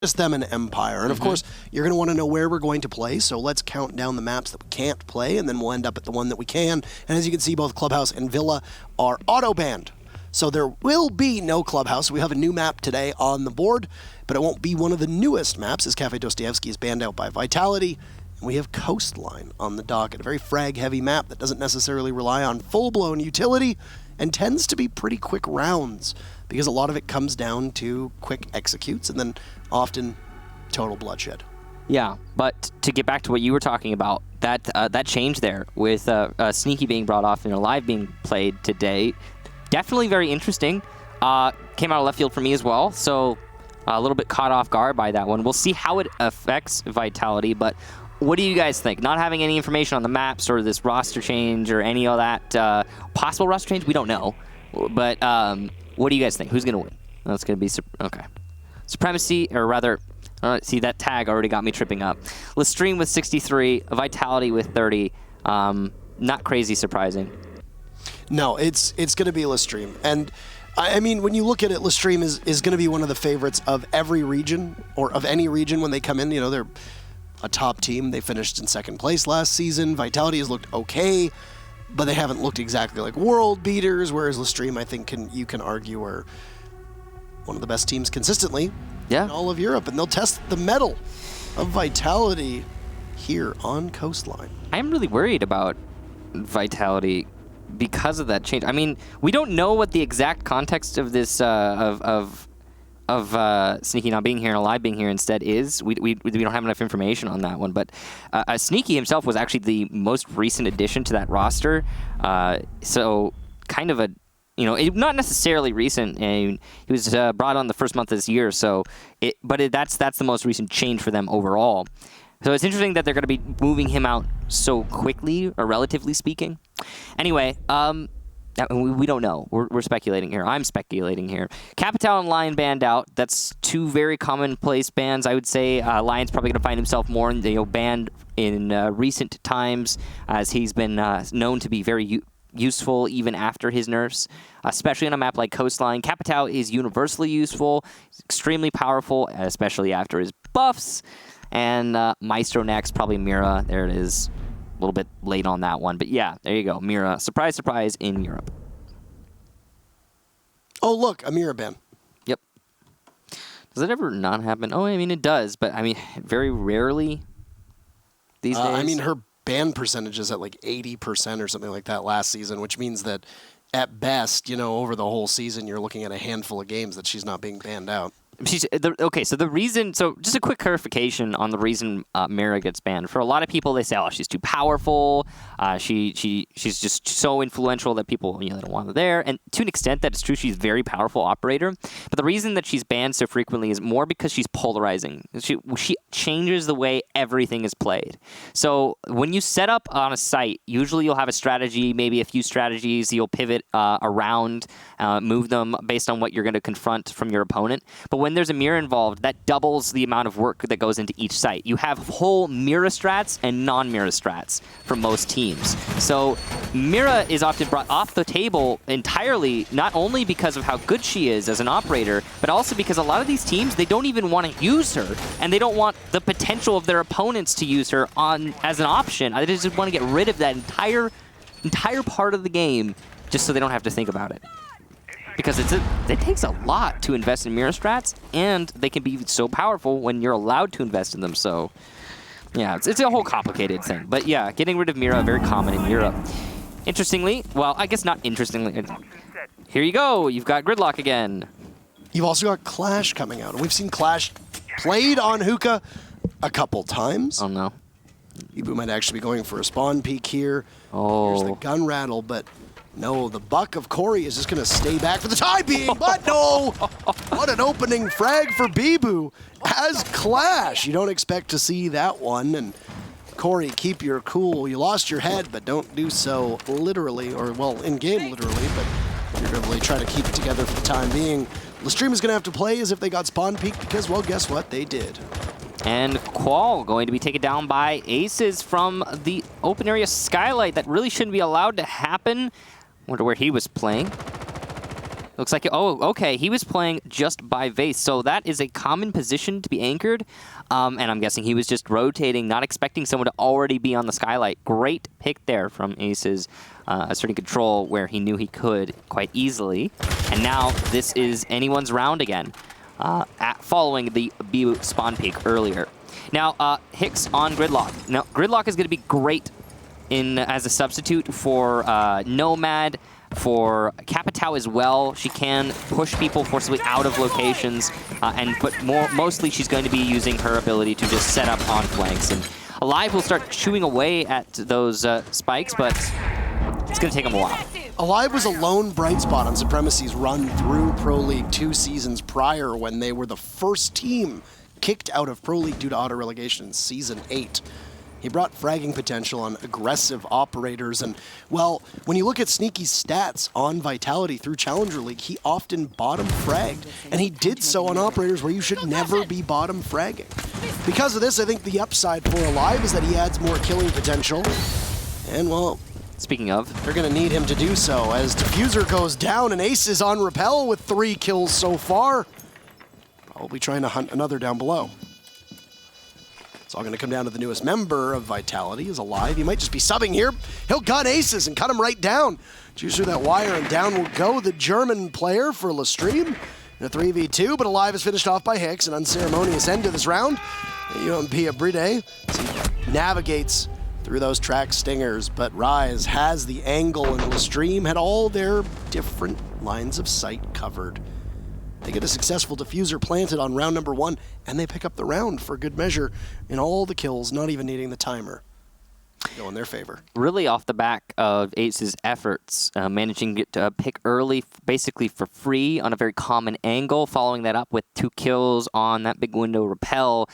just them and Empire. And of course, you're going to want to know where we're going to play, so let's count down the maps that we can't play, and then we'll end up at the one that we can. And as you can see, both Clubhouse and Villa are auto-banned. So there will be no Clubhouse. We have a new map today on the board, but it won't be one of the newest maps, as Cafe Dostoevsky is banned out by Vitality. And we have Coastline on the docket, a very frag-heavy map that doesn't necessarily rely on full-blown utility and tends to be pretty quick rounds, because a lot of it comes down to quick executes and then often total bloodshed. Yeah, but to get back to what you were talking about, that change there with Sneaky being brought off and Alive being played today, definitely very interesting. Came out of left field for me as well, so a little bit caught off guard by that one. We'll see how it affects Vitality, but what do you guys think? Not having any information on the maps or this roster change or any of that possible roster change, we don't know. But what do you guys think? Who's going to win? That's going to be... Okay. Supremacy, or rather... see, that tag already got me tripping up. LeStream with 63, Vitality with 30. Not crazy surprising. No, it's going to be LeStream. And, I mean, when you look at it, LeStream is going to be one of the favorites of every region, or of any region when they come in. You know, they're a top team. They finished in second place last season. Vitality has looked okay, but they haven't looked exactly like world beaters, whereas LeStream, I think, you can argue, are one of the best teams consistently in all of Europe, and they'll test the mettle of Vitality here on Coastline. I'm really worried about Vitality because of that change. I mean, we don't know what the exact context of this of Sneaky not being here and Alive being here instead is. We don't have enough information on that one, but Sneaky himself was actually the most recent addition to that roster, so kind of a, you know, not necessarily recent. He was brought on the first month of this year, so that's the most recent change for them overall. So it's interesting that they're going to be moving him out so quickly, or relatively speaking. Anyway, we don't know. We're speculating here. I'm speculating here. Capital and Lion banned out. That's two very commonplace bans. I would say Lion's probably going to find himself more banned in recent times, as he's been known to be very useful even after his nerfs, especially on a map like Coastline. Capital is universally useful, extremely powerful, especially after his buffs. And Maestro next, probably Mira. There it is. A little bit late on that one. But yeah, there you go. Mira. Surprise, surprise in Europe. Oh, look, a Mira ban. Yep. Does it ever not happen? Oh, I mean, it does. But, I mean, very rarely these days. I mean, her ban percentage is at like 80% or something like that last season, which means that at best, you know, over the whole season, you're looking at a handful of games that she's not being banned out. Okay, so the reason, so just a quick clarification on the reason Mira gets banned. For a lot of people, they say, oh, she's too powerful. She's just so influential that people, they don't want her there. And to an extent, that is true. She's a very powerful operator. But the reason that she's banned so frequently is more because she's polarizing. She changes the way everything is played. So when you set up on a site, usually you'll have a strategy, maybe a few strategies. You'll pivot around, move them based on what you're going to confront from your opponent. But when there's a Mira involved, that doubles the amount of work that goes into each site. You have whole Mira strats and non-Mira strats for most teams. So Mira is often brought off the table entirely, not only because of how good she is as an operator, but also because a lot of these teams, they don't even want to use her, and they don't want the potential of their opponents to use her as an option. They just want to get rid of that entire part of the game just so they don't have to think about it. Because it takes a lot to invest in Mira strats, and they can be so powerful when you're allowed to invest in them. So, yeah, it's a whole complicated thing. But yeah, getting rid of Mira, very common in Europe. Interestingly, well, I guess not interestingly. Here you go. You've got Gridlock again. You've also got Clash coming out. We've seen Clash played on Hookah a couple times. Oh, no. Ibu might actually be going for a spawn peek here. Oh. Here's the gun rattle, but... no, the Buck of Corey is just going to stay back for the time being, but no! What an opening frag for Bibu as Clash. You don't expect to see that one. And Corey, keep your cool. You lost your head, but don't do so literally, or, well, in-game literally, but figuratively try to keep it together for the time being. LeStream is going to have to play as if they got spawn peeked because, well, guess what? They did. And Qual going to be taken down by Aces from the open area skylight. That really shouldn't be allowed to happen. Wonder where he was playing. Looks like, oh, okay, he was playing just by Vase, so that is a common position to be anchored, and I'm guessing he was just rotating, not expecting someone to already be on the skylight. Great pick there from Aces, asserting control where he knew he could quite easily, and now this is anyone's round again, following the B spawn peak earlier. Now, Hicks on Gridlock. Now, Gridlock is going to be great as a substitute for Nomad, for Capitao as well. She can push people forcibly out of locations, but mostly she's going to be using her ability to just set up on flanks. And Alive will start chewing away at those spikes, but it's going to take them a while. Alive was a lone bright spot on Supremacy's run through Pro League 2 seasons prior, when they were the first team kicked out of Pro League due to auto-relegation in Season 8. He brought fragging potential on aggressive operators, and, well, when you look at Sneaky's stats on Vitality through Challenger League, he often bottom fragged, and he did so on operators where you should never be bottom fragging. Because of this, I think the upside for Alive is that he adds more killing potential, and, well, speaking of, they're going to need him to do so, as Diffuser goes down, and Ace is on Repel with 3 kills so far. Probably trying to hunt another down below. It's all going to come down to the newest member of Vitality is Alive. He might just be subbing here. He'll gun Aces and cut him right down. Juice through that wire, and down will go the German player for LeStream in a 3v2, but Alive is finished off by Hicks. An unceremonious end to this round. UMP Abride as he navigates through those track stingers, but Rise has the angle, and LeStream had all their different lines of sight covered. They get a successful diffuser planted on round number 1, and they pick up the round for good measure in all the kills, not even needing the timer. Go in their favor. Really off the back of Ace's efforts, managing to get to pick early, basically for free on a very common angle, following that up with 2 kills on that big window Repel,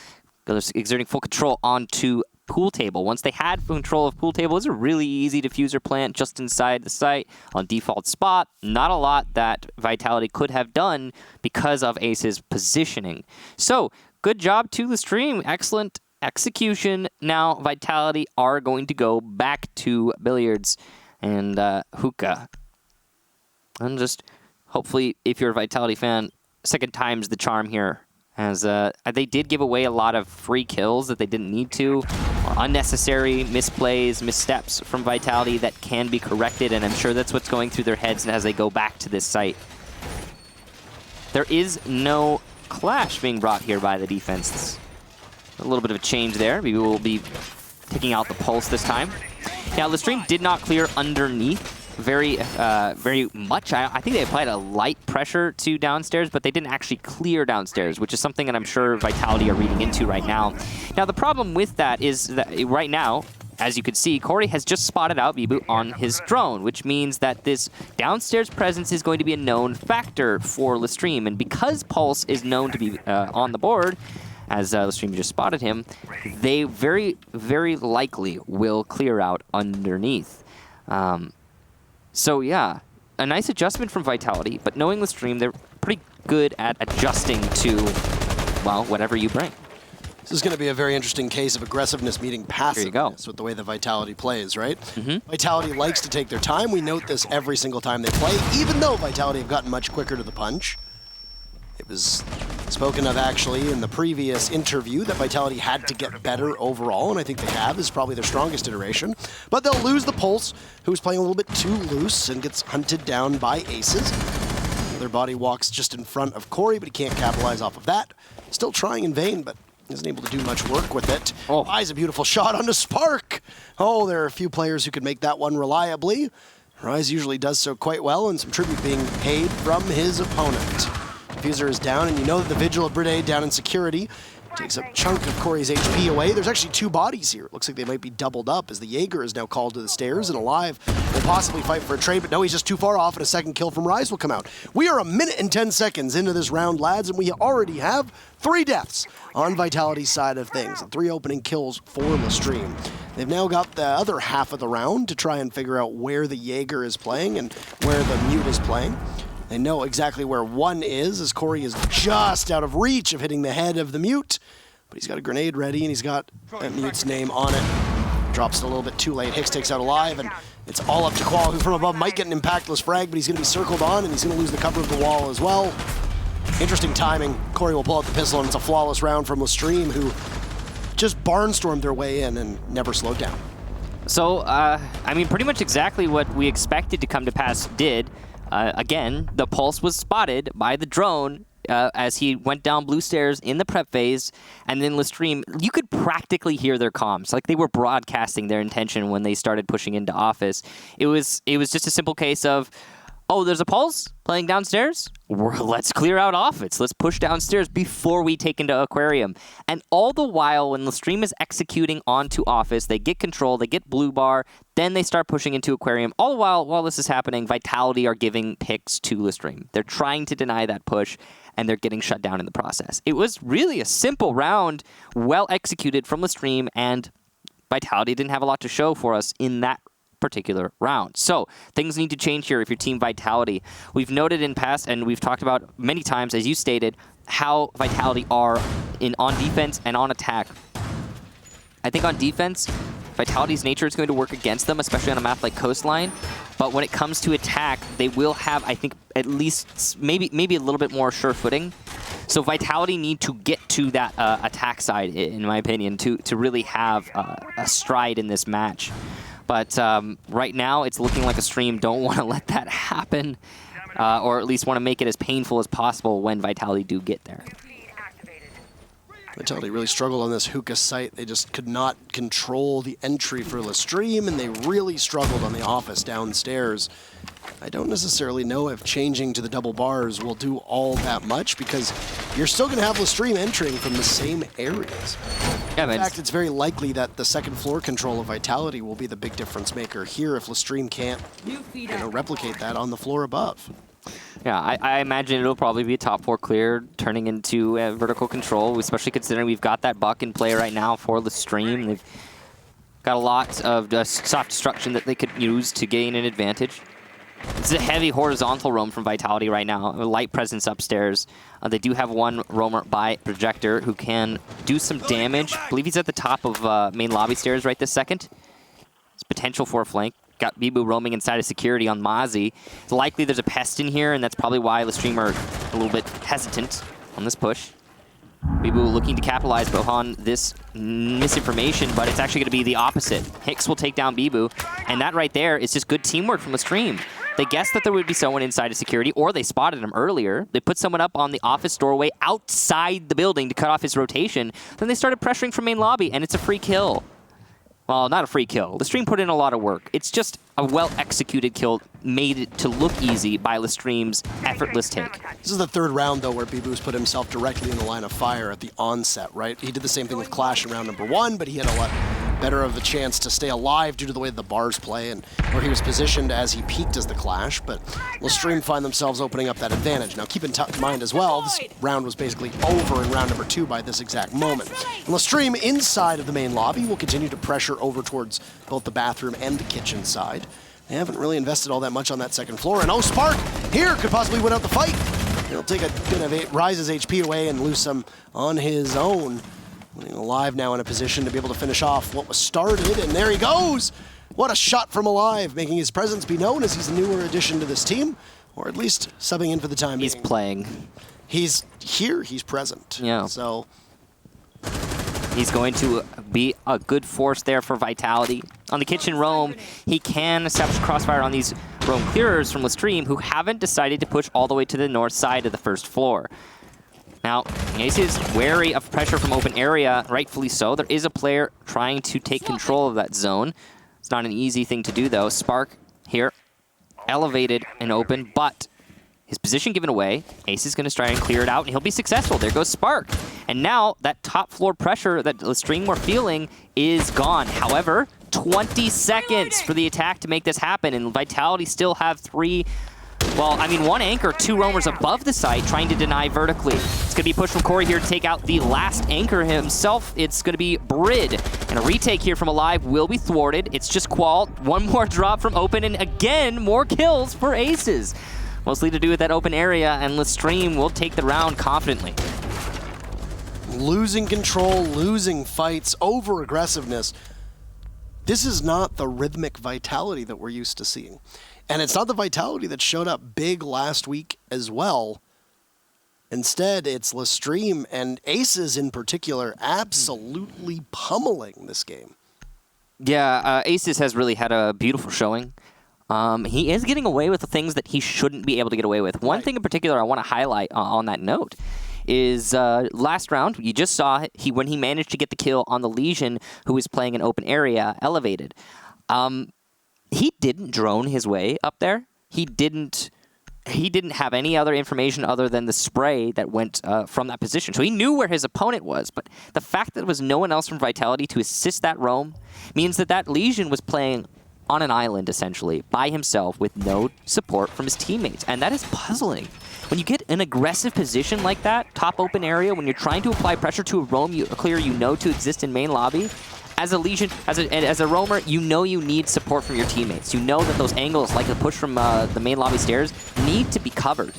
exerting full control onto Pool Table. Once they had full control of Pool Table, it's a really easy diffuser plant just inside the site on default spot. Not a lot that Vitality could have done because of Ace's positioning. So, good job to LeStream. Excellent execution. Now, Vitality are going to go back to Billiards and Hookah. And just, hopefully, if you're a Vitality fan, second time's the charm here. As they did give away a lot of free kills that they didn't need to. Unnecessary misplays, missteps from Vitality that can be corrected, and I'm sure that's what's going through their heads as they go back to this site. There is no clash being brought here by the defense. A little bit of a change there. Maybe we'll be taking out the pulse this time. Now, LeStream did not clear underneath very much. I think they applied a light pressure to downstairs, but they didn't actually clear downstairs, which is something that I'm sure Vitality are reading into right now. Now, the problem with that is that right now, as you can see, Corey has just spotted out Bibu on his drone, which means that this downstairs presence is going to be a known factor for LeStream. And because Pulse is known to be on the board, as LeStream just spotted him, they very, very likely will clear out underneath. So yeah, a nice adjustment from Vitality, but knowing LeStream, they're pretty good at adjusting to, well, whatever you bring. This is going to be a very interesting case of aggressiveness meeting passiveness go. with the way that Vitality plays, right? Mm-hmm. Vitality likes to take their time. We note this every single time they play, even though Vitality have gotten much quicker to the punch. It was spoken of, actually, in the previous interview that Vitality had to get better overall, and I think they have. This is probably their strongest iteration. But they'll lose the Pulse, who's playing a little bit too loose and gets hunted down by Aces. Their body walks just in front of Corey, but he can't capitalize off of that. Still trying in vain, but isn't able to do much work with it. Oh. Eyes a beautiful shot onto Spark. Oh, there are a few players who could make that one reliably. Rise usually does so quite well, and some tribute being paid from his opponent. Diffuser is down, and you know that the Vigil of Bride down in security takes a chunk of Corey's HP away. There's actually 2 bodies here. It looks like they might be doubled up, as the Jaeger is now called to the stairs, and Alive will possibly fight for a trade, but no, he's just too far off, and a second kill from Rise will come out. We are 1 minute and 10 seconds into this round, lads, and we already have 3 deaths on Vitality's side of things, and 3 opening kills for LeStream. They've now got the other half of the round to try and figure out where the Jaeger is playing and where the Mute is playing. They know exactly where 1 is, as Corey is just out of reach of hitting the head of the Mute. But he's got a grenade ready, and he's got that Mute's name on it. Drops it a little bit too late. Hicks takes out Alive, and it's all up to Qual, who from above might get an impactless frag, but he's going to be circled on, and he's going to lose the cover of the wall as well. Interesting timing. Corey will pull out the pistol, and it's a flawless round from LeStream, who just barnstormed their way in and never slowed down. So, I mean, pretty much exactly what we expected to come to pass did. Again, the pulse was spotted by the drone as he went down blue stairs in the prep phase, and then LeStream, you could practically hear their comms. Like, they were broadcasting their intention when they started pushing into office. It was just a simple case of, oh, there's a pulse playing downstairs? Let's clear out office. Let's push downstairs before we take into Aquarium. And all the while, when LeStream is executing onto office, they get control, they get blue bar, then they start pushing into Aquarium. All the while this is happening, Vitality are giving picks to LeStream. They're trying to deny that push, and they're getting shut down in the process. It was really a simple round, well executed from LeStream, and Vitality didn't have a lot to show for us in that particular round. So things need to change here if you're Team Vitality. We've noted in past, and we've talked about many times, as you stated, how Vitality are on defense and on attack. I think on defense, Vitality's nature is going to work against them, especially on a map like Coastline. But when it comes to attack, they will have, I think, at least maybe a little bit more sure footing. So Vitality need to get to that attack side, in my opinion, to really have a stride in this match. But right now, it's looking like LeStream don't want to let that happen, or at least want to make it as painful as possible when Vitality do get there. Vitality really struggled on this hookah site. They just could not control the entry for LeStream, and they really struggled on the office downstairs. I don't necessarily know if changing to the double bars will do all that much, because you're still going to have LeStream entering from the same areas. Yeah, in fact, it's very likely that the second floor control of Vitality will be the big difference maker here if LeStream can't replicate that on the floor above. Yeah, I imagine it'll probably be a top 4 clear, turning into vertical control, especially considering we've got that buck in play right now for LeStream. They've got a lot of soft destruction that they could use to gain an advantage. It's a heavy horizontal roam from Vitality right now, a light presence upstairs. They do have one roamer by Projector who can do some damage. I believe he's at the top of main lobby stairs right this second. It's potential for a flank. Got Bibu roaming inside of security on Mozzie. It's likely there's a pest in here, and that's probably why LeStream are a little bit hesitant on this push. Bibu looking to capitalize on this misinformation, but it's actually going to be the opposite. Hicks will take down Bibu, and that right there is just good teamwork from LeStream. They guessed that there would be someone inside of security, or they spotted him earlier. They put someone up on the office doorway outside the building to cut off his rotation. Then they started pressuring from main lobby, and it's a free kill. Well, not a free kill. LeStream put in a lot of work. It's just a well-executed kill, made it to look easy by LeStream's effortless take. This is the third round, though, where Bibu's put himself directly in the line of fire at the onset, right? He did the same thing with Clash in round number 1, but he had a lot better of a chance to stay alive due to the way the bars play and where he was positioned as he peaked as the Clash, but LeStream find themselves opening up that advantage. Now, keep in mind as well, this round was basically over in round number 2 by this exact moment. And LeStream, inside of the main lobby, will continue to pressure over towards both the bathroom and the kitchen side. They haven't really invested all that much on that second floor, and Spark here could possibly win out the fight. He'll take a bit of Rise's HP away and lose some on his own. Alive now in a position to be able to finish off what was started, and there he goes! What a shot from Alive, making his presence be known as he's a newer addition to this team, or at least subbing in for the time being. He's playing. He's here, he's present. Yeah. So he's going to be a good force there for Vitality. On the kitchen roam, he can establish crossfire on these roam clearers from LeStream who haven't decided to push all the way to the north side of the first floor. Now, Ace is wary of pressure from open area, rightfully so. There is a player trying to take control of that zone. It's not an easy thing to do, though. Spark here, elevated and open, but his position given away. Ace is going to try and clear it out, and he'll be successful. There goes Spark. And now that top floor pressure that LeStream were feeling is gone. However, 20 seconds for the attack to make this happen, and Vitality still have one anchor, 2 roamers above the site trying to deny vertically. It's going to be a push from Corey here to take out the last anchor himself. It's going to be Brid. And a retake here from Alive will be thwarted. It's just Qual. One more drop from Open, and again, more kills for Aces. Mostly to do with that open area, and LeStream will take the round confidently. Losing control, losing fights, over-aggressiveness. This is not the rhythmic vitality that we're used to seeing. And it's not the vitality that showed up big last week as well. Instead, it's LeStream and Aces in particular absolutely pummeling this game. Yeah, Aces has really had a beautiful showing. He is getting away with the things that he shouldn't be able to get away with. One thing in particular I want to highlight on that note is last round, you just saw when he managed to get the kill on the Legion, who was playing an open area, elevated. He didn't drone his way up there. He didn't have any other information other than the spray that went from that position. So he knew where his opponent was, but the fact that there was no one else from Vitality to assist that roam means that Legion was playing on an island, essentially, by himself with no support from his teammates. And that is puzzling. When you get an aggressive position like that, top open area, when you're trying to apply pressure to a clear you know to exist in main lobby, as a Legion, as a roamer, you know you need support from your teammates. You know that those angles, like the push from the main lobby stairs, need to be covered.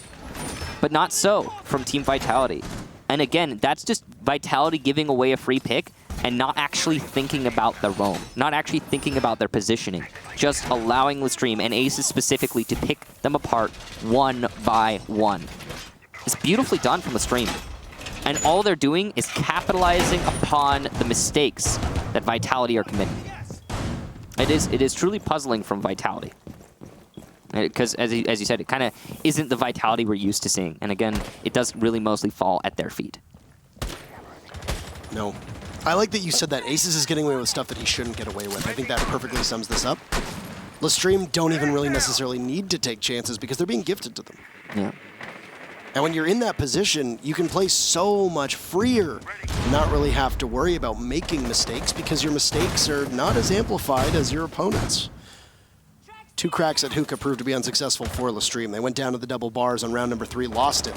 But not so from Team Vitality. And again, that's just Vitality giving away a free pick and not actually thinking about the roam, not actually thinking about their positioning, just allowing LeStream and Aces specifically to pick them apart one by one. It's beautifully done from LeStream. And all they're doing is capitalizing upon the mistakes that Vitality are committing. It is truly puzzling from Vitality. Because, as you said, it kind of isn't the Vitality we're used to seeing. And again, it does really mostly fall at their feet. No. I like that you said that Aces is getting away with stuff that he shouldn't get away with. I think that perfectly sums this up. LeStream don't even really necessarily need to take chances because they're being gifted to them. Yeah. And when you're in that position, you can play so much freer and not really have to worry about making mistakes because your mistakes are not as amplified as your opponents. 2 cracks at Hookah proved to be unsuccessful for LeStream. They went down to the double bars on round number 3, lost it.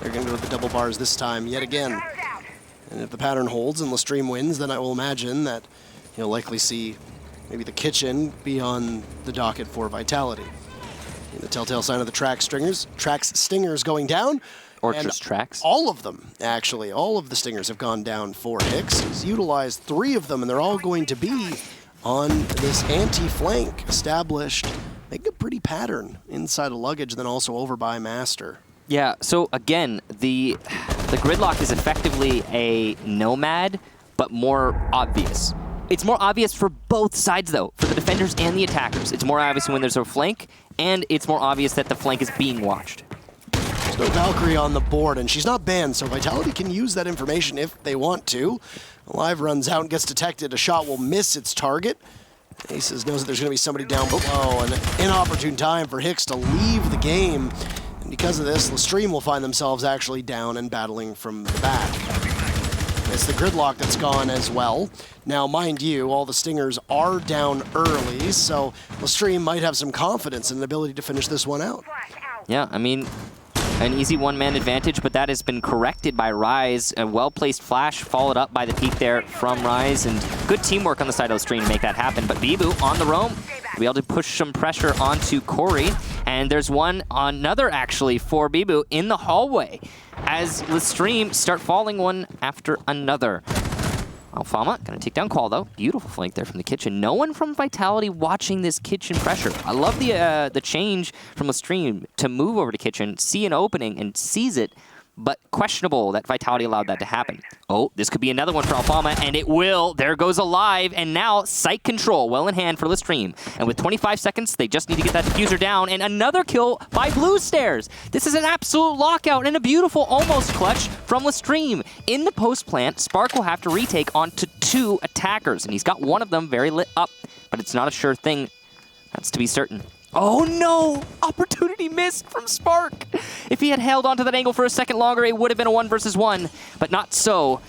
They're going to go to the double bars this time yet again. And if the pattern holds and LeStream wins, then I will imagine that you'll likely see maybe the kitchen be on the docket for Vitality. And the telltale sign of the Trax Stingers going down. Or just Trax? All of them, actually. All of the Stingers have gone down for Hicks. He's utilized 3 of them, and they're all going to be on this anti-flank established. Make a pretty pattern inside of luggage, then also over by Master. Yeah, so again, the gridlock is effectively a nomad, but more obvious. It's more obvious for both sides, though, for the defenders and the attackers. It's more obvious when there's a flank, and it's more obvious that the flank is being watched. There's no Valkyrie on the board, and she's not banned, so Vitality can use that information if they want to. Live runs out and gets detected. A shot will miss its target. Aces knows that there's going to be somebody down below, an inopportune time for Hicks to leave the game. And because of this, LeStream will find themselves actually down and battling from the back. It's the gridlock that's gone as well. Now, mind you, all the Stingers are down early, so LeStream might have some confidence in the ability to finish this one out. Yeah, I mean, an easy one-man advantage, but that has been corrected by Rise. A well-placed flash followed up by the peek there from Rise, and good teamwork on the side of LeStream to make that happen. But Bibu on the roam, will be able to push some pressure onto Corey, and there's another actually for Bibu in the hallway as LeStream start falling one after another. Alfama gonna take down Qual though. Beautiful flank there from the kitchen. No one from Vitality watching this kitchen pressure. I love the change from LeStream to move over to kitchen, see an opening and seize it, but questionable that Vitality allowed that to happen. Oh, this could be another one for Alfama, and it will. There goes Alive, and now site control well in hand for LeStream. And with 25 seconds, they just need to get that diffuser down, and another kill by Blue Stairs. This is an absolute lockout and a beautiful almost clutch from LeStream. In the post plant, Spark will have to retake onto 2 attackers, and he's got one of them very lit up, but it's not a sure thing. That's to be certain. Oh no! Opportunity missed from Spark! If he had held onto that angle for a second longer, it would have been a 1 versus 1, but not so.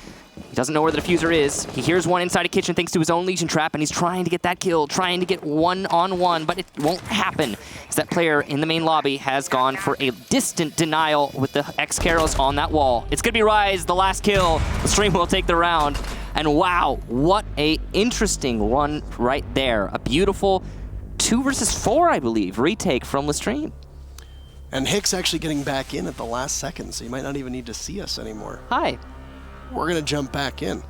He doesn't know where the diffuser is. He hears one inside a kitchen thanks to his own Legion trap, and he's trying to get that kill, trying to get 1-on-1, but it won't happen, as that player in the main lobby has gone for a distant denial with the X-Caros on that wall. It's gonna be Rise, the last kill. LeStream will take the round, and wow, what a interesting run right there. A beautiful 2 versus 4, I believe, retake from LeStream. And Hicks actually getting back in at the last second, so you might not even need to see us anymore. Hi. We're going to jump back in.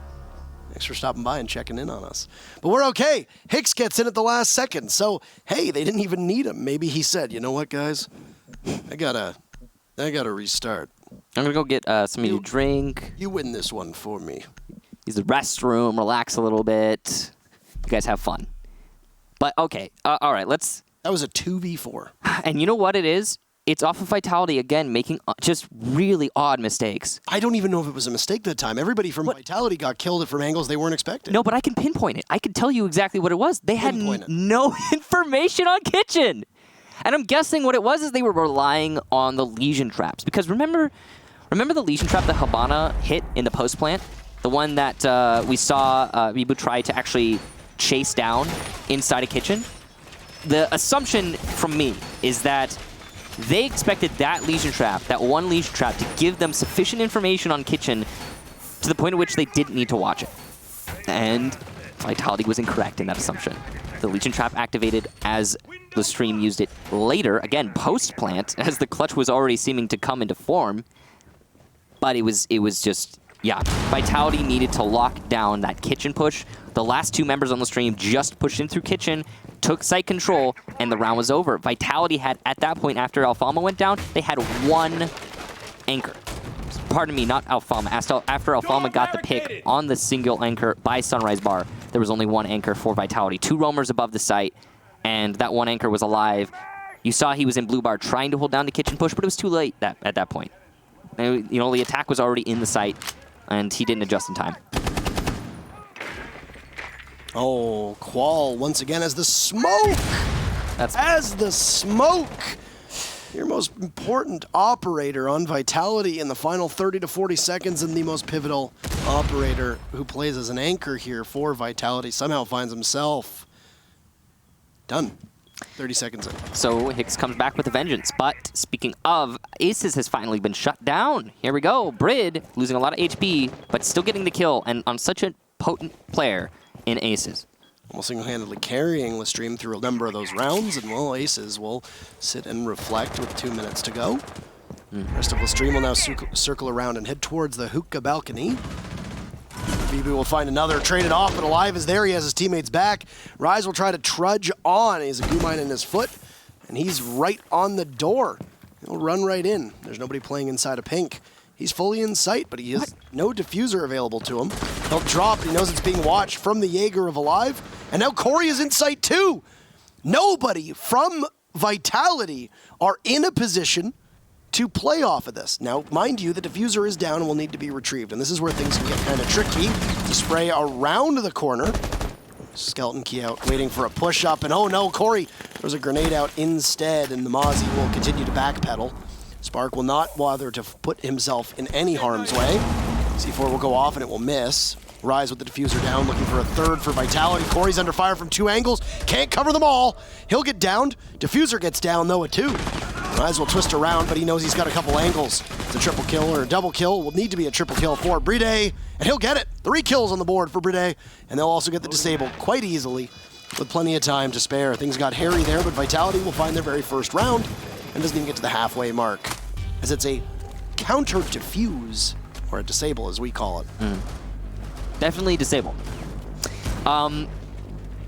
Thanks for stopping by and checking in on us. But we're okay. Hicks gets in at the last second. So, hey, they didn't even need him. Maybe he said, you know what, guys? I gotta restart. I'm gonna go get something to drink. You win this one for me. Use the restroom, relax a little bit. You guys have fun. But okay, all right, let's... That was a 2v4. And you know what it is? It's off of Vitality, again, making just really odd mistakes. I don't even know if it was a mistake that time. Everybody from Vitality got killed from angles they weren't expecting. No, but I can pinpoint it. I can tell you exactly what it was. They had no information on Kitchen. And I'm guessing what it was is they were relying on the Legion traps. Because remember the Legion trap that Habana hit in the post plant? The one that we saw Reboot try to actually chase down inside a Kitchen? The assumption from me is that they expected that Legion trap, that one Legion trap, to give them sufficient information on Kitchen to the point at which they didn't need to watch it. And Vitality was incorrect in that assumption. The Legion trap activated as LeStream used it later, again, post-plant, as the clutch was already seeming to come into form. But it was just, yeah, Vitality needed to lock down that Kitchen push. The last two members on LeStream just pushed in through Kitchen, took site control, and the round was over. Vitality had, at that point, after Alfama went down, they had one anchor. Pardon me, not Alfama. After Alfama got the pick on the single anchor by Sunrise Bar, there was only one anchor for Vitality. Two roamers above the site, and that one anchor was alive. You saw he was in blue bar trying to hold down the Kitchen push, but it was too late at that point. You know, the attack was already in the site, and he didn't adjust in time. Oh, Qual once again as the smoke! As the smoke! Your most important operator on Vitality in the final 30 to 40 seconds, and the most pivotal operator who plays as an anchor here for Vitality somehow finds himself done. 30 seconds in. So Hicks comes back with a vengeance. But speaking of, Aces has finally been shut down. Here we go. Brid losing a lot of HP, but still getting the kill, and on such a potent player in Aces. Almost single-handedly carrying LeStream through a number of those rounds, and well, Aces will sit and reflect with 2 minutes to go. The rest of LeStream will now circle around and head towards the hookah balcony. BB will find another, traded off, but Alive is there. He has his teammates back. Rise will try to trudge on. He has a goo mine in his foot, and he's right on the door. He'll run right in. There's nobody playing inside of pink. He's fully in sight, but he has no diffuser available to him. He'll drop. He knows it's being watched from the Jaeger of Alive. And now Corey is in sight too. Nobody from Vitality are in a position to play off of this. Now, mind you, the diffuser is down and will need to be retrieved. And this is where things can get kind of tricky. To spray around the corner. Skeleton key out, waiting for a push-up. And oh no, Corey, there's a grenade out instead, and the Mozzie will continue to backpedal. Spark will not bother to put himself in any harm's way. C4 will go off and it will miss. Rise with the diffuser down, looking for a third for Vitality. Corey's under fire from two angles. Can't cover them all. He'll get downed. Diffuser gets down though at two. Rise will twist around, but he knows he's got a couple angles. It's a triple kill or a double kill. Will need to be a triple kill for Bride, and he'll get it. 3 kills on the board for Bride, and they'll also get the disable quite easily with plenty of time to spare. Things got hairy there, but Vitality will find their very first round and doesn't even get to the halfway mark, as it's a counter defuse, or a disable as we call it. Definitely disable.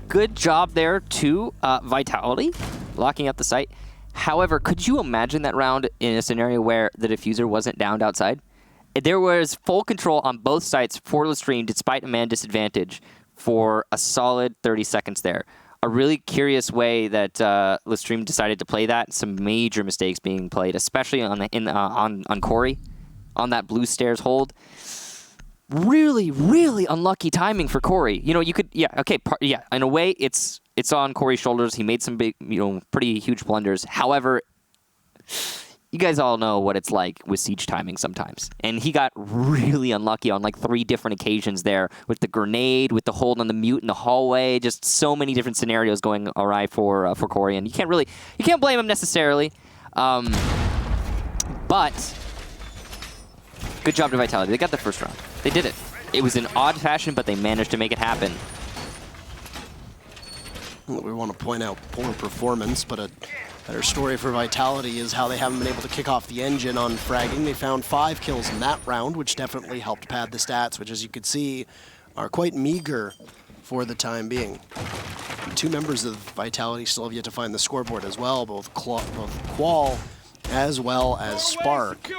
Good job there to Vitality, locking up the site. However, could you imagine that round in a scenario where the diffuser wasn't downed outside? There was full control on both sites for LeStream despite a man disadvantage for a solid 30 seconds there. A really curious way that LeStream decided to play that. Some major mistakes being played, especially on Corey, on that blue stairs hold. Really, really unlucky timing for Corey. You know, you could, in a way, it's on Corey's shoulders. He made some big, pretty huge blunders. However, you guys all know what it's like with siege timing sometimes. And he got really unlucky on like 3 different occasions there with the grenade, with the hold on the mute in the hallway, just so many different scenarios going awry for Corey. And you can't blame him necessarily. But good job to Vitality. They got the first round. They did it. It was in odd fashion, but they managed to make it happen. We want to point out poor performance, but a better story for Vitality is how they haven't been able to kick off the engine on fragging. They found 5 kills in that round, which definitely helped pad the stats, which, as you could see, are quite meager for the time being. 2 members of Vitality still have yet to find the scoreboard as well, both Qual as well as Spark.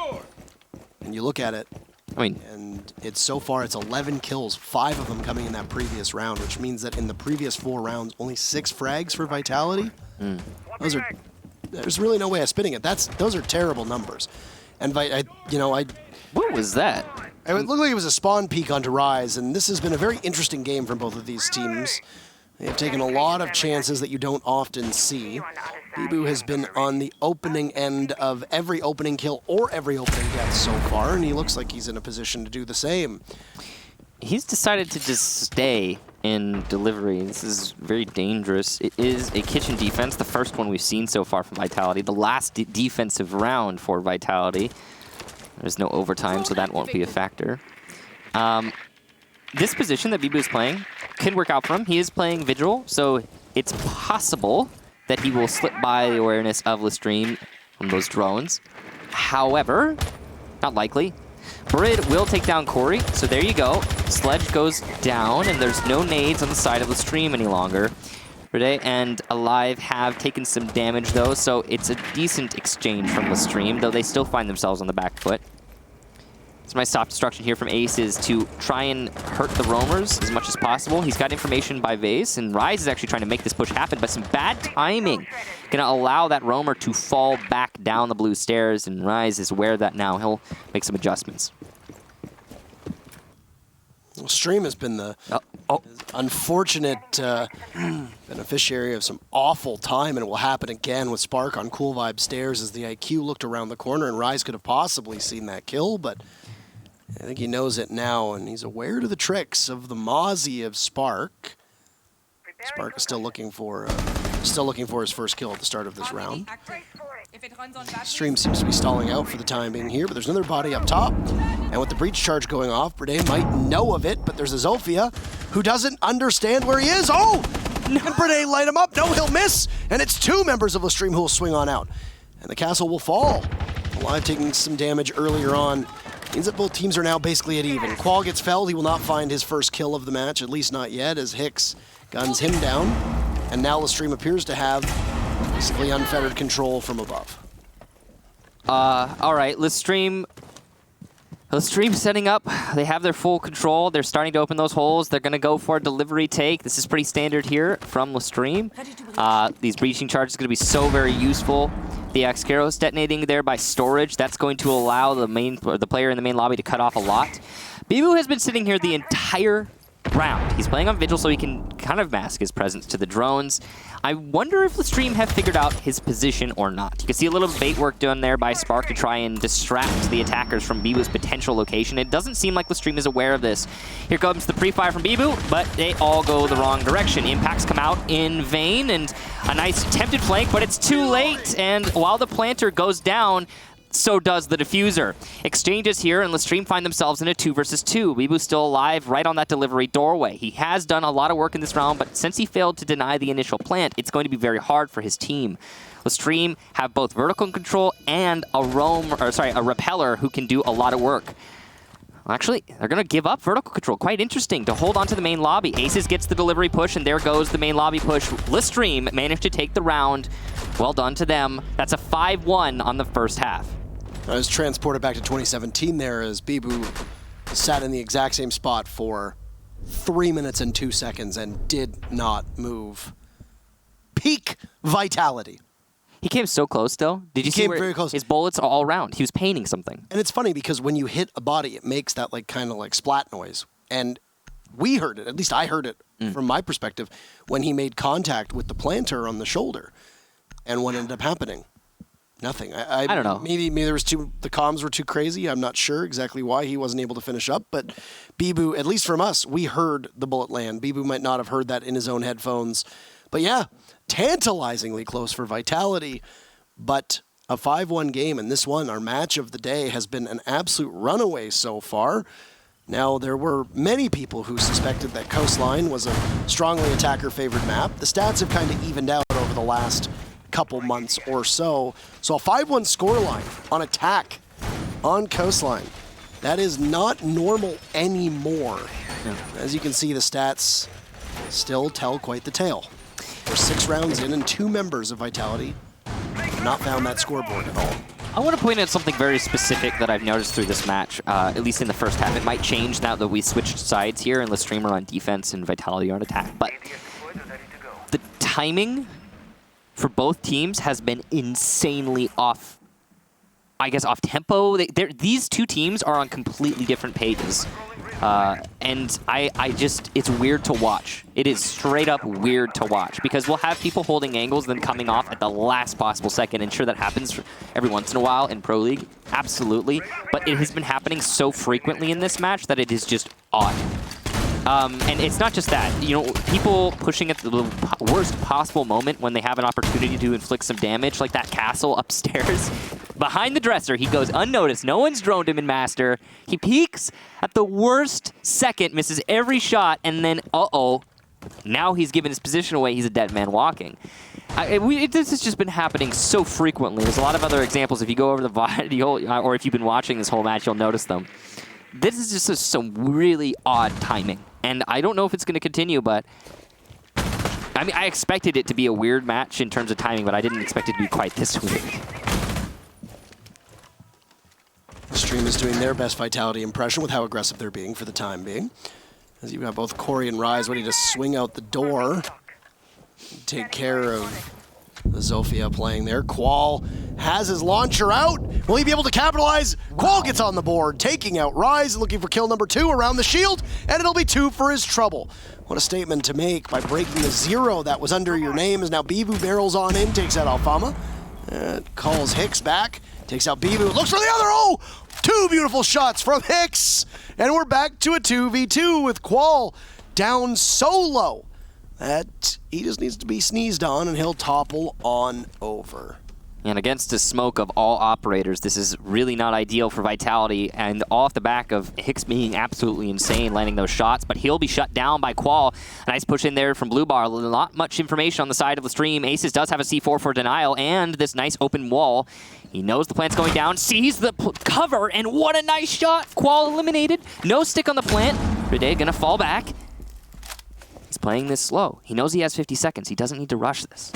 And you look at it, I mean, and so far it's 11 kills, 5 of them coming in that previous round, which means that in the previous 4 rounds, only 6 frags for Vitality. There's really no way of spinning it. Those are terrible numbers. And what was that? It looked like it was a spawn peek onto Rise, and this has been a very interesting game from both of these teams. They have taken a lot of chances that you don't often see. Bibu has been on the opening end of every opening kill or every opening death so far, and he looks like he's in a position to do the same. He's decided to just stay in delivery. This is very dangerous. It is a kitchen defense, the first one we've seen so far from Vitality, the last defensive round for Vitality. There's no overtime, so that won't be a factor. This position that Bibu is playing can work out for him. He is playing Vigil, so it's possible that he will slip by the awareness of LeStream from those drones. However, not likely. Brid will take down Corey, so there you go. Sledge goes down, and there's no nades on the side of LeStream any longer. Brid and Alive have taken some damage, though, so it's a decent exchange from LeStream, though they still find themselves on the back foot. So my stop destruction here from Ace is to try and hurt the roamers as much as possible. He's got information by Vase, and Rise is actually trying to make this push happen, but some bad timing. Gonna allow that roamer to fall back down the blue stairs, and Rise is aware of that now. He'll make some adjustments. Well, Stream has been the unfortunate beneficiary of some awful time, and it will happen again with Spark on Cool Vibe stairs as the IQ looked around the corner, and Rise could have possibly seen that kill, but I think he knows it now, and he's aware to the tricks of the Mozzie of Spark. Spark is still looking for his first kill at the start of this round. Stream seems to be stalling out for the time being here, but there's another body up top. And with the breach charge going off, Brede might know of it, but there's a Zofia who doesn't understand where he is. Oh! No. And Brede light him up. No, he'll miss. And it's 2 members of LeStream who will swing on out. And the castle will fall. Alive taking some damage earlier on. Means that both teams are now basically at even. Qual gets felled. He will not find his first kill of the match, at least not yet, as Hicks guns him down. And now LeStream appears to have basically unfettered control from above. All right, LeStream setting up. They have their full control. They're starting to open those holes. They're going to go for a delivery take. This is pretty standard here from LeStream. These breaching charges are going to be so very useful. The Axcaros detonating there by storage. That's going to allow the player in the main lobby to cut off a lot. Bibu has been sitting here the entire round. He's playing on Vigil so he can kind of mask his presence to the drones. I wonder if LeStream have figured out his position or not. You can see a little bait work done there by Spark to try and distract the attackers from Bibu's potential location. It doesn't seem like LeStream is aware of this. Here comes the pre-fire from Bibu, but they all go the wrong direction. Impacts come out in vain, and a nice attempted flank, but it's too late. And while the planter goes down, so does the diffuser. Exchanges here, and LeStream find themselves in a 2 versus 2. Bibu's still alive right on that delivery doorway. He has done a lot of work in this round, but since he failed to deny the initial plant, it's going to be very hard for his team. LeStream have both vertical control and a repeller who can do a lot of work. Actually, they're going to give up vertical control. Quite interesting to hold on to the main lobby. Aces gets the delivery push, and there goes the main lobby push. LeStream managed to take the round. Well done to them. That's a 5-1 on the first half. I was transported back to 2017 there as Bibu sat in the exact same spot for 3 minutes and 2 seconds and did not move. Peak Vitality. He came so close, though. Did you see where very close. His bullets are all around? He was painting something. And it's funny because when you hit a body, it makes that kind of splat noise. And we heard it, at least I heard it from my perspective, when he made contact with the planter on the shoulder. And what ended up happening? Nothing. I don't know. Maybe there was the comms were too crazy. I'm not sure exactly why he wasn't able to finish up. But Bibu, at least from us, we heard the bullet land. Bibu might not have heard that in his own headphones. But yeah, tantalizingly close for Vitality. But a 5-1 game, and this one, our match of the day, has been an absolute runaway so far. Now, there were many people who suspected that Coastline was a strongly attacker-favored map. The stats have kind of evened out over the last couple months or so. So a 5-1 scoreline on attack on Coastline. That is not normal anymore. As you can see, the stats still tell quite the tale. We're 6 rounds in, and 2 members of Vitality have not found that scoreboard at all. I want to point out something very specific that I've noticed through this match, at least in the first half. It might change now that we switched sides here and LeStream are on defense and Vitality are on attack. But the timing for both teams has been insanely off, I guess, off tempo. These 2 teams are on completely different pages. And I just, it's weird to watch. It is straight up weird to watch because we'll have people holding angles then coming off at the last possible second. And sure, that happens every once in a while in Pro League, absolutely. But it has been happening so frequently in this match that it is just odd. And it's not just that, you know, people pushing at the worst possible moment when they have an opportunity to inflict some damage, like that castle upstairs. Behind the dresser, he goes unnoticed. No one's droned him in Master. He peeks at the worst second, misses every shot, and then, uh-oh, now he's given his position away. He's a dead man walking. This has just been happening so frequently. There's a lot of other examples. If you go over the video, or if you've been watching this whole match, you'll notice them. This is just some really odd timing. And I don't know if it's going to continue, but I mean, I expected it to be a weird match in terms of timing, but I didn't expect it to be quite this weird. LeStream is doing their best Vitality impression with how aggressive they're being for the time being. As you've got both Corey and Rise ready to swing out the door, take care of the Zofia playing there. Qual has his launcher out. Will he be able to capitalize? Qual gets on the board, taking out Rise, looking for kill number 2 around the shield, and it'll be 2 for his trouble. What a statement to make by breaking the 0 that was under your name, as now Bivu barrels on in, takes out Alfama. Calls Hicks back, takes out Bivu, looks for the other, oh! 2 beautiful shots from Hicks, and we're back to a 2v2 with Qual down solo. That he just needs to be sneezed on, and he'll topple on over. And against the smoke of all operators, this is really not ideal for Vitality, and off the back of Hicks being absolutely insane, landing those shots, but he'll be shut down by Qual. Nice push in there from Blue Bar. Not much information on the side of LeStream. Aces does have a C4 for denial, and this nice open wall. He knows the plant's going down, sees the cover, and what a nice shot! Qual eliminated. No stick on the plant. Rede gonna fall back. He's playing this slow. He knows he has 50 seconds. He doesn't need to rush this.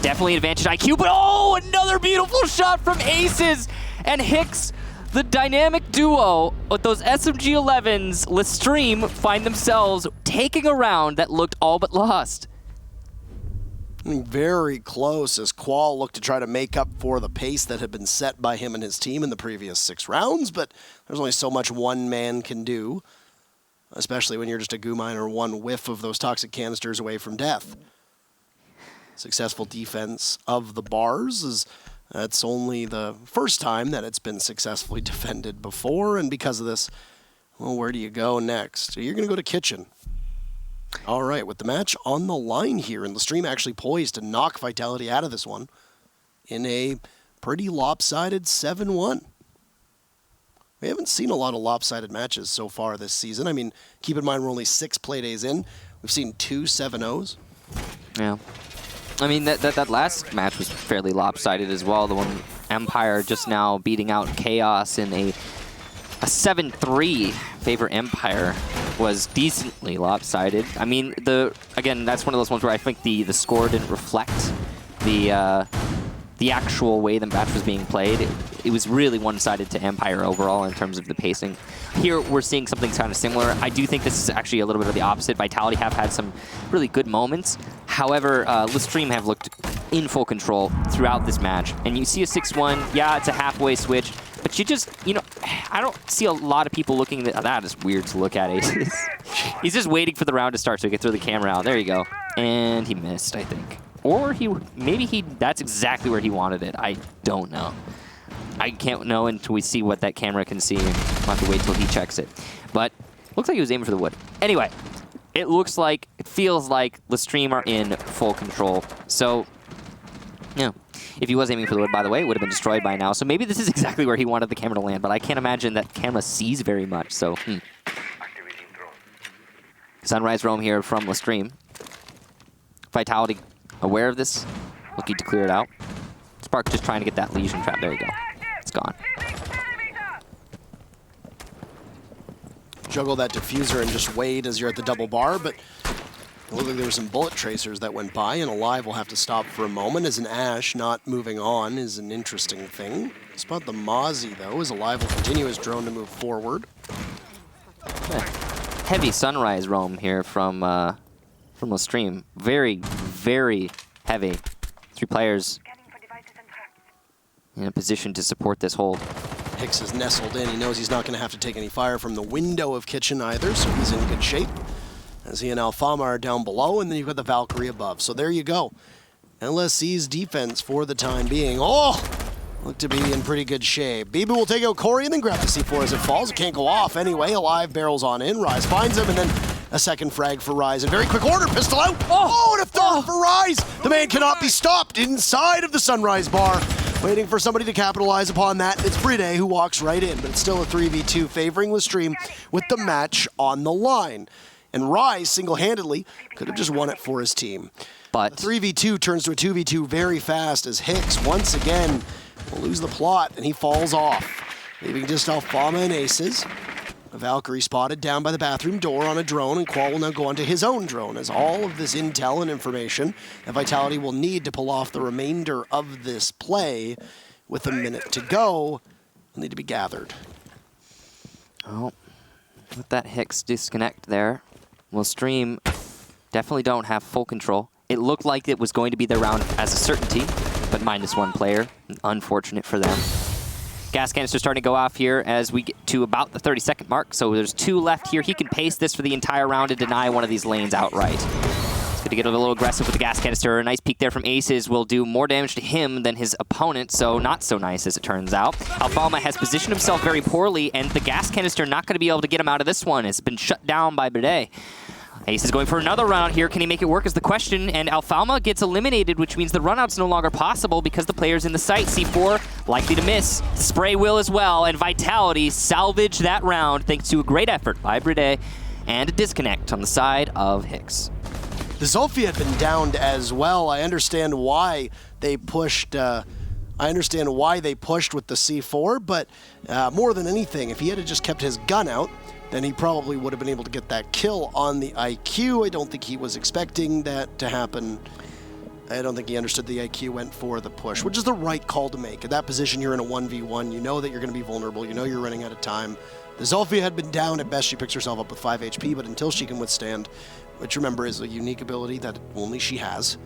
Definitely advantage IQ, but oh, another beautiful shot from Aces! And Hicks, the dynamic duo with those SMG-11s, LeStream find themselves taking a round that looked all but lost. Very close as Qual looked to try to make up for the pace that had been set by him and his team in the previous 6 rounds, but there's only so much one man can do, especially when you're just a goo miner 1 whiff of those toxic canisters away from death. Successful defense of the bars is that's only the first time that it's been successfully defended before, and because of this, well, where do you go next? You're going to go to Kitchen. All right, with the match on the line here, and LeStream actually poised to knock Vitality out of this one in a pretty lopsided 7-1. We haven't seen a lot of lopsided matches so far this season. I mean, keep in mind we're only 6 play days in. We've seen 2 7-0s. Yeah. I mean, that last match was fairly lopsided as well. The one Empire just now beating out Chaos in a 7-3 favor Empire was decently lopsided. I mean, again, that's one of those ones where I think the score didn't reflect the actual way the match was being played. It was really one-sided to Empire overall in terms of the pacing. Here, we're seeing something kind of similar. I do think this is actually a little bit of the opposite. Vitality have had some really good moments. However, LeStream have looked in full control throughout this match. And you see a 6-1, yeah, it's a halfway switch, but you just, you know, I don't see a lot of people looking at that. Is weird to look at, Aces. He's just waiting for the round to start so he can throw the camera out. There you go. And he missed, I think. Or that's exactly where he wanted it. I don't know. I can't know until we see what that camera can see. We'll have to wait till he checks it. But looks like he was aiming for the wood. Anyway, it feels like LeStream are in full control. So, yeah. If he was aiming for the wood, by the way, it would have been destroyed by now. So maybe this is exactly where he wanted the camera to land, but I can't imagine that camera sees very much. So, Sunrise Roam here from LeStream. Vitality aware of this, looking to clear it out. Spark just trying to get that Lesion Trap. There you go. It's gone. juggle that diffuser and just wait as you're at the double bar, but it looked like there were some bullet tracers that went by, and Alive will have to stop for a moment, as an Ash not moving on is an interesting thing. Spot the Mozzie, though, as Alive will continue his drone to move forward. Heavy Sunrise roam here from LeStream. Very, very heavy. 3 players in a position to support this hold. Hicks is nestled in. He knows he's not going to have to take any fire from the window of Kitchen either, so he's in good shape. As he and Alfama are down below, and then you've got the Valkyrie above. So there you go. LSC's defense for the time being. Oh! Look to be in pretty good shape. Bibu will take out Corey and then grab the C4 as it falls. It can't go off anyway. Alive barrels on in. Rise finds him, and then a second frag for Rise. In very quick order, pistol out. Oh, and a third for Rise. The man cannot be stopped inside of the Sunrise bar. Waiting for somebody to capitalize upon that. It's Bride who walks right in, but it's still a 3v2 favoring LeStream with the match on the line. And Rise, single-handedly, could have just won it for his team. But the 3v2 turns to a 2v2 very fast as Hicks, once again, will lose the plot, and he falls off, leaving just Alfama and Aces. A Valkyrie spotted down by the bathroom door on a drone, and Qual will now go onto his own drone, as all of this intel and information that Vitality will need to pull off the remainder of this play with a minute to go will need to be gathered. Oh, with that Hicks disconnect there, LeStream definitely don't have full control. It looked like it was going to be their round as a certainty, but -1 player. Unfortunate for them. Gas canister starting to go off here as we get to about the 30-second mark. So there's 2 left here. He can pace this for the entire round and deny one of these lanes outright. He's going to get a little aggressive with the gas canister. A nice peek there from Aces will do more damage to him than his opponent, so not so nice as it turns out. Alfama has positioned himself very poorly, and the gas canister not going to be able to get him out of this one. It's been shut down by Bride. Ace is going for another round here. Can he make it work is the question, and Alfama gets eliminated, which means the runout's no longer possible because the player's in the site. C4 likely to miss. Spray will as well, and Vitality salvage that round thanks to a great effort by Bride and a disconnect on the side of Hicks. The Zolfi had been downed as well. I understand why they pushed. I understand why they pushed with the C4, but more than anything, if he had just kept his gun out, then he probably would have been able to get that kill on the IQ. I don't think he was expecting that to happen. I don't think he understood the IQ went for the push, which is the right call to make. At that position, you're in a 1v1. You know that you're going to be vulnerable. You know you're running out of time. The Zolfi had been down. At best, she picks herself up with 5 HP, but until she can withstand, which remember is a unique ability that only she has,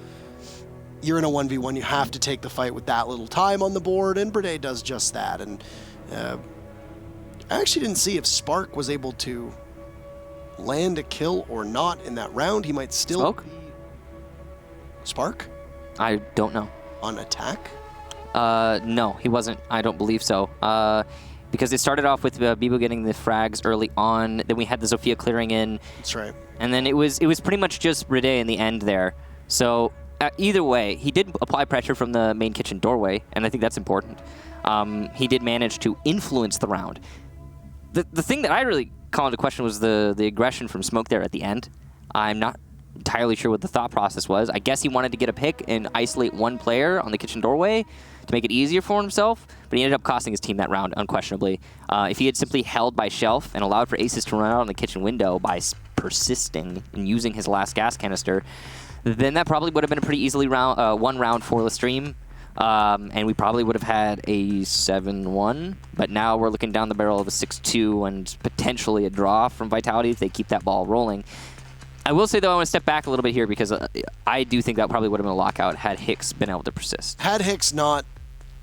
you're in a 1v1. You have to take the fight with that little time on the board, and Bride does just that. And I actually didn't see if Spark was able to land a kill or not in that round. He might still Smoke? be... Spark? I don't know. On attack? No, he wasn't. I don't believe so. Because it started off with Bibo getting the frags early on. Then we had the Zofia clearing in. That's right. And then it was pretty much just Bride in the end there. So either way, he did apply pressure from the main kitchen doorway, and I think that's important. He did manage to influence the round. The thing that I really call into question was the aggression from Smoke there at the end. I'm not entirely sure what the thought process was. I guess he wanted to get a pick and isolate one player on the kitchen doorway to make it easier for himself, but he ended up costing his team that round, unquestionably. If he had simply held by shelf and allowed for Aces to run out on the kitchen window by persisting and using his last gas canister, then that probably would have been a pretty easily won round for LeStream. And we probably would have had a 7-1, but now we're looking down the barrel of a 6-2 and potentially a draw from Vitality if they keep that ball rolling. I will say, though, I want to step back a little bit here because I do think that probably would have been a lockout had Hicks been able to persist. Had Hicks not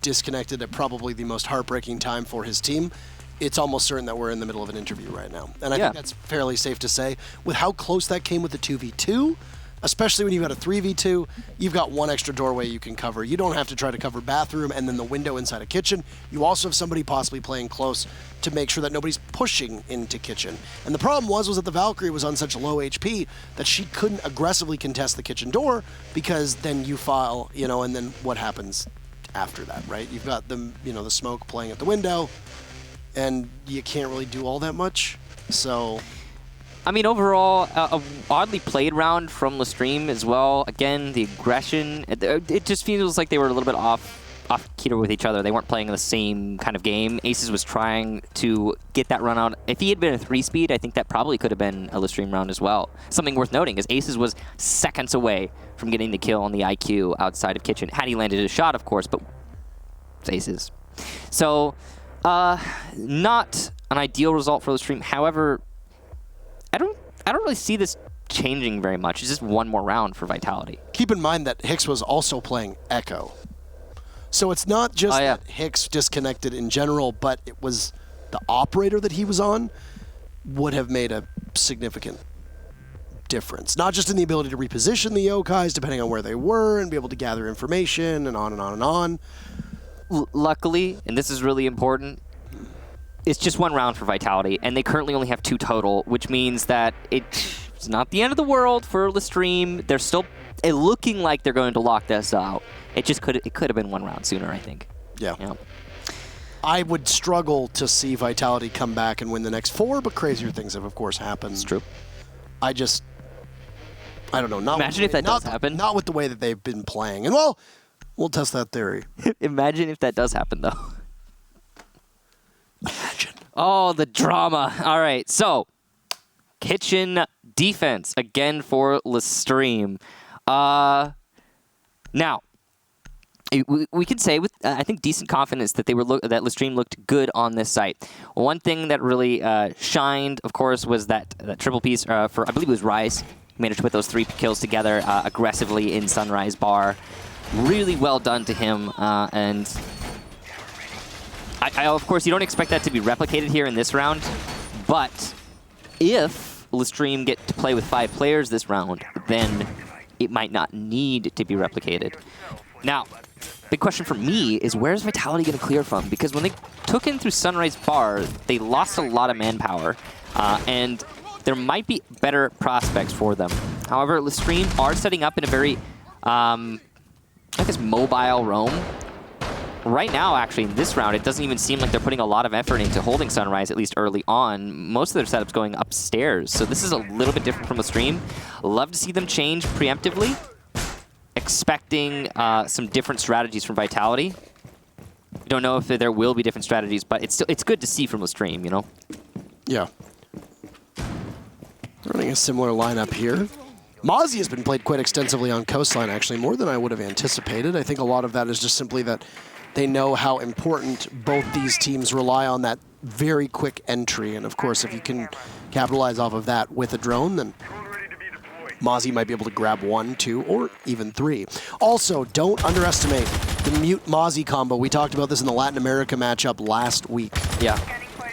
disconnected at probably the most heartbreaking time for his team, it's almost certain that we're in the middle of an interview right now. And I think that's fairly safe to say. With how close that came with the 2v2, especially when you've got a 3v2, you've got one extra doorway you can cover. You don't have to try to cover bathroom and then the window inside a kitchen. You also have somebody possibly playing close to make sure that nobody's pushing into kitchen. And the problem was that the Valkyrie was on such low HP that she couldn't aggressively contest the kitchen door because then you file, and then what happens after that, right? You've got the, the Smoke playing at the window and you can't really do all that much. So... I mean, overall, a oddly played round from LeStream as well. Again, the aggression, it just feels like they were a little bit off off keeter with each other. They weren't playing the same kind of game. Aces was trying to get that run out. If he had been a 3-speed, I think that probably could have been a LeStream round as well. Something worth noting is Aces was seconds away from getting the kill on the IQ outside of Kitchen. Had he landed his shot, of course, but it's Aces. So, not an ideal result for LeStream. However, I don't really see this changing very much. It's just one more round for Vitality. Keep in mind that Hicks was also playing Echo. So it's not just that Hicks disconnected in general, but it was the operator that he was on would have made a significant difference. Not just in the ability to reposition the Yokais depending on where they were and be able to gather information and on and on and on. Luckily, and this is really important, it's just one round for Vitality, and they currently only have 2 total, which means that it's not the end of the world for LeStream. They're still looking like they're going to lock this out. It could have been one round sooner, I think. Yeah. I would struggle to see Vitality come back and win the next 4, but crazier things have, of course, happened. It's true. I don't know. Imagine if that does happen. Not with the way that they've been playing. And, well, we'll test that theory. Imagine if that does happen, though. Imagine. Oh, the drama. All right, so Kitchen defense again for LeStream. Now, we could say with I think decent confidence that that LeStream looked good on this site. One thing that really shined, of course, was that triple piece for I believe it was Rise. Managed to put those 3 kills together aggressively in Sunrise Bar. Really well done to him, and I, of course, you don't expect that to be replicated here in this round, but if LeStream get to play with 5 players this round, then it might not need to be replicated. Now, big question for me is where's Vitality going to clear from? Because when they took in through Sunrise Bar, they lost a lot of manpower, and there might be better prospects for them. However, LeStream are setting up in a very, I guess, mobile roam. Right now, actually, in this round, it doesn't even seem like they're putting a lot of effort into holding Sunrise, at least early on. Most of their setup's going upstairs, so this is a little bit different from LeStream. Love to see them change preemptively. Expecting some different strategies from Vitality. Don't know if there will be different strategies, but it's good to see from LeStream, you know? Yeah. Running a similar lineup here. Mozzie has been played quite extensively on Coastline, actually, more than I would have anticipated. I think a lot of that is just simply that they know how important both these teams rely on that very quick entry. And, of course, if you can capitalize off of that with a drone, then Mozzie might be able to grab 1, 2, or even 3. Also, don't underestimate the Mute Mozzie combo. We talked about this in the Latin America matchup last week. Yeah.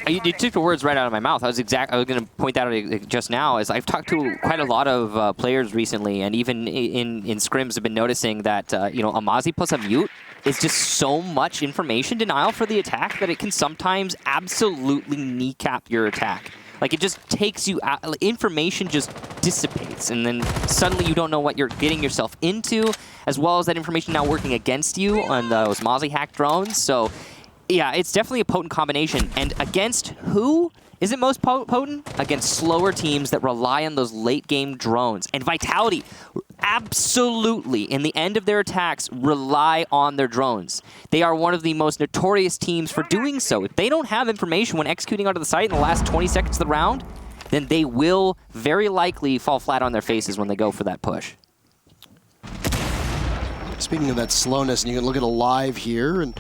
You took the words right out of my mouth. I was going to point that out just now. As I've talked to quite a lot of players recently, and even in scrims, have been noticing that you know, a Mozzie plus a Mute is just so much information denial for the attack that it can sometimes absolutely kneecap your attack. Like, it just takes you out, information just dissipates, and then suddenly you don't know what you're getting yourself into, as well as that information now working against you on those Mozzie hack drones. So, yeah, it's definitely a potent combination. And against who is it most potent? Against slower teams that rely on those late-game drones. And Vitality, absolutely, in the end of their attacks, rely on their drones. They are one of the most notorious teams for doing so. If they don't have information when executing onto the site in the last 20 seconds of the round, then they will very likely fall flat on their faces when they go for that push. Speaking of that slowness, and you can look at a live here, and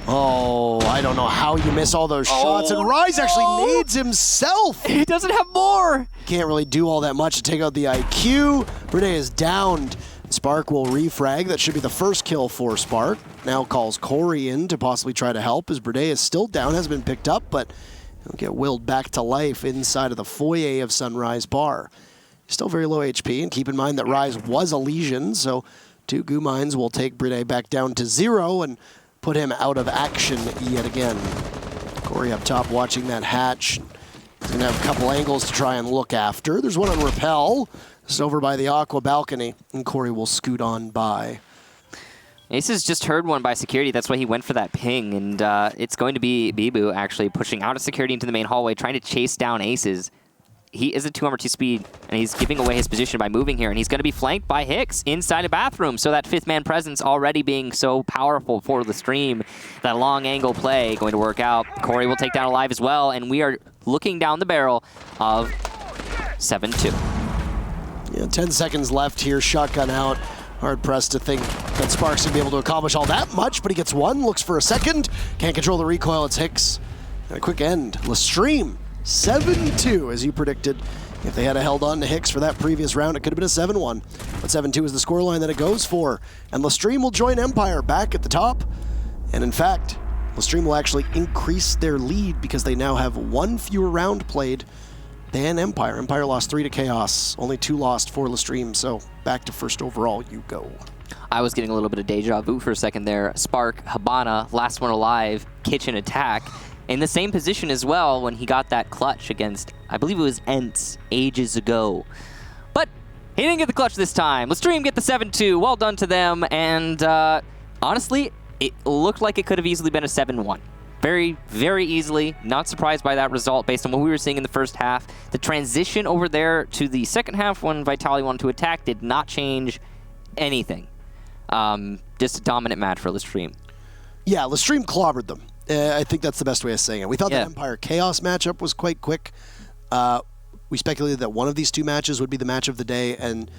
oh, I don't know how you miss all those shots, and Rise actually nades himself. He doesn't have more. Can't really do all that much to take out the IQ. Brede is downed. Spark will refrag. That should be the first kill for Spark. Now calls Corey in to possibly try to help, as Brede is still down, hasn't been picked up, but he'll get willed back to life inside of the foyer of Sunrise Bar. Still very low HP, and keep in mind that Rise was a Legion, so 2 goo mines will take Brede back down to 0, and put him out of action yet again. Corey up top watching that hatch. He's going to have a couple angles to try and look after. There's one on Repel. This is over by the Aqua balcony, and Corey will scoot on by. Aces just heard one by security. That's why he went for that ping, and it's going to be Bibu actually pushing out of security into the main hallway, trying to chase down Aces. he is a 2 armor 2 speed, and he's giving away his position by moving here, and he's going to be flanked by Hicks inside a bathroom. So that 5th man presence already being so powerful for LeStream. That long angle play going to work out. Corey will take down Alive as well, and we are looking down the barrel of 7-2. Yeah, 10 seconds left here. Shotgun out. Hard pressed to think that Sparks would be able to accomplish all that much, but he gets one, looks for a second. Can't control the recoil, it's Hicks. And a quick end. LeStream, 7-2, as you predicted. If they had held on to Hicks for that previous round, it could have been a 7-1. But 7-2 is the scoreline that it goes for. And LeStream will join Empire back at the top. And in fact, LeStream will actually increase their lead because they now have 1 fewer round played than Empire. Empire lost 3 to Chaos, only 2 lost for LeStream, so back to first overall you go. I was getting a little bit of deja vu for a second there. Spark, Habana, last one alive, kitchen attack, in the same position as well when he got that clutch against, I believe it was Ents ages ago. But he didn't get the clutch this time. LeStream get the 7-2, well done to them, and honestly, it looked like it could have easily been a 7-1. Very, very easily. Not surprised by that result based on what we were seeing in the first half. The transition over there to the second half when Vitality wanted to attack did not change anything. Just a dominant match for LeStream. Yeah, LeStream clobbered them. I think that's the best way of saying it. We thought the Empire Chaos matchup was quite quick. We speculated that one of these 2 matches would be the match of the day, and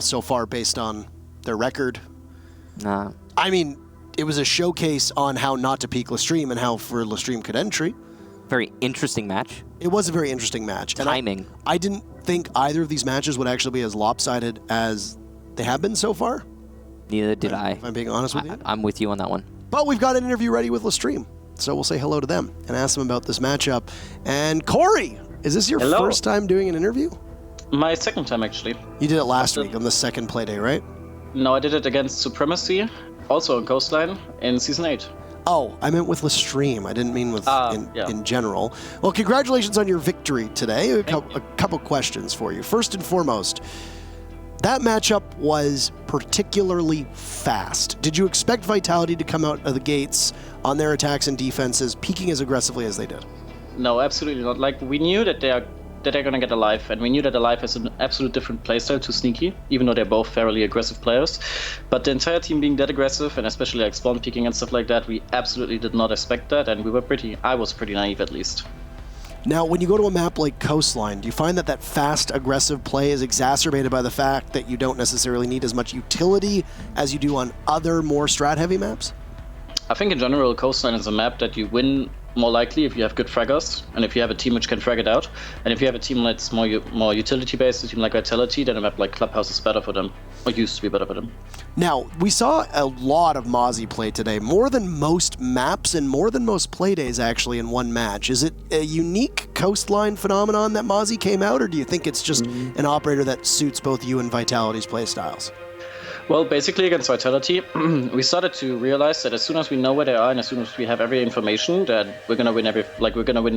so far based on their record, I mean, it was a showcase on how not to peak LeStream and how for LeStream could entry. Very interesting match. It was a very interesting match. Timing. And I didn't think either of these matches would actually be as lopsided as they have been so far. Neither did I. If I'm being honest with you. I'm with you on that one. But we've got an interview ready with LeStream, so we'll say hello to them and ask them about this matchup. And Corey, is this your first time doing an interview? My second time, actually. You did it last week on the second play day, right? No, I did it against Supremacy, also on Coastline, in Season 8. Oh, I meant with LeStream. I didn't mean with in general. Well, congratulations on your victory today. A couple questions for you. First and foremost, that matchup was particularly fast. Did you expect Vitality to come out of the gates on their attacks and defenses, peaking as aggressively as they did? No, absolutely not. Like, we knew that they're going to get Alive, and we knew that Alive has an absolute different playstyle to Sneaky, even though they're both fairly aggressive players. But the entire team being that aggressive, and especially like spawn peeking and stuff like that, we absolutely did not expect that, and I was pretty naive at least. Now, when you go to a map like Coastline, do you find that that fast, aggressive play is exacerbated by the fact that you don't necessarily need as much utility as you do on other, more strat-heavy maps? I think in general, Coastline is a map that you win more likely if you have good fraggers, and if you have a team which can frag it out. And if you have a team that's more utility-based, a team like Vitality, then a map like Clubhouse is better for them, or used to be better for them. Now, we saw a lot of Mozzie play today, more than most maps and more than most playdays actually in one match. Is it a unique Coastline phenomenon that Mozzie came out, or do you think it's just an operator that suits both you and Vitality's playstyles? Well, basically against Vitality, we started to realize that as soon as we know where they are and as soon as we have every information, that we're gonna win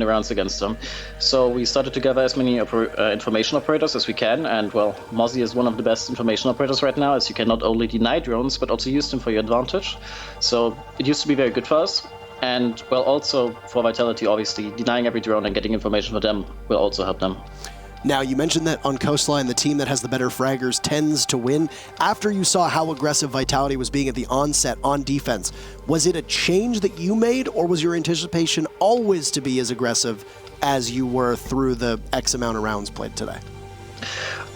the rounds against them. So we started to gather as many information operators as we can, and well, Mozzie is one of the best information operators right now, as you can not only deny drones but also use them for your advantage. So it used to be very good for us, and well, also for Vitality, obviously denying every drone and getting information for them will also help them. Now, you mentioned that on Coastline, the team that has the better fraggers tends to win. After you saw how aggressive Vitality was being at the onset on defense, was it a change that you made, or was your anticipation always to be as aggressive as you were through the X amount of rounds played today?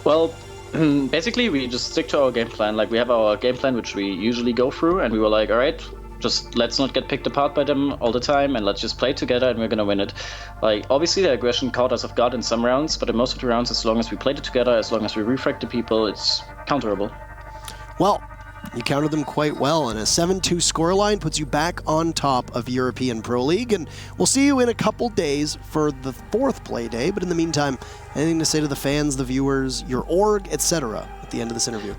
Well, basically, we just stick to our game plan. Like, we have our game plan, which we usually go through, and we were like, all right, just let's not get picked apart by them all the time, and let's just play together, and we're gonna win it. Like, obviously the aggression caught us off guard in some rounds, but in most of the rounds, as long as we played it together, as long as we refract the people, it's counterable. Well, you countered them quite well, and a 7-2 scoreline puts you back on top of European Pro League, and we'll see you in a couple days for the 4th play day. But in the meantime, anything to say to the fans, the viewers, your org, etc. at the end of this interview?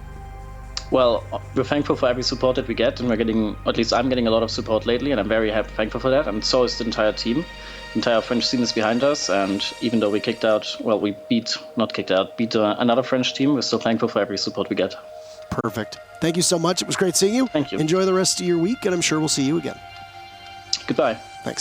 Well, we're thankful for every support that we get, and we're getting, at least I'm getting a lot of support lately, and I'm very thankful for that, and so is the entire team. The entire French scene is behind us, and even though we beat another French team, we're still thankful for every support we get. Perfect. Thank you so much. It was great seeing you. Thank you. Enjoy the rest of your week, and I'm sure we'll see you again. Goodbye.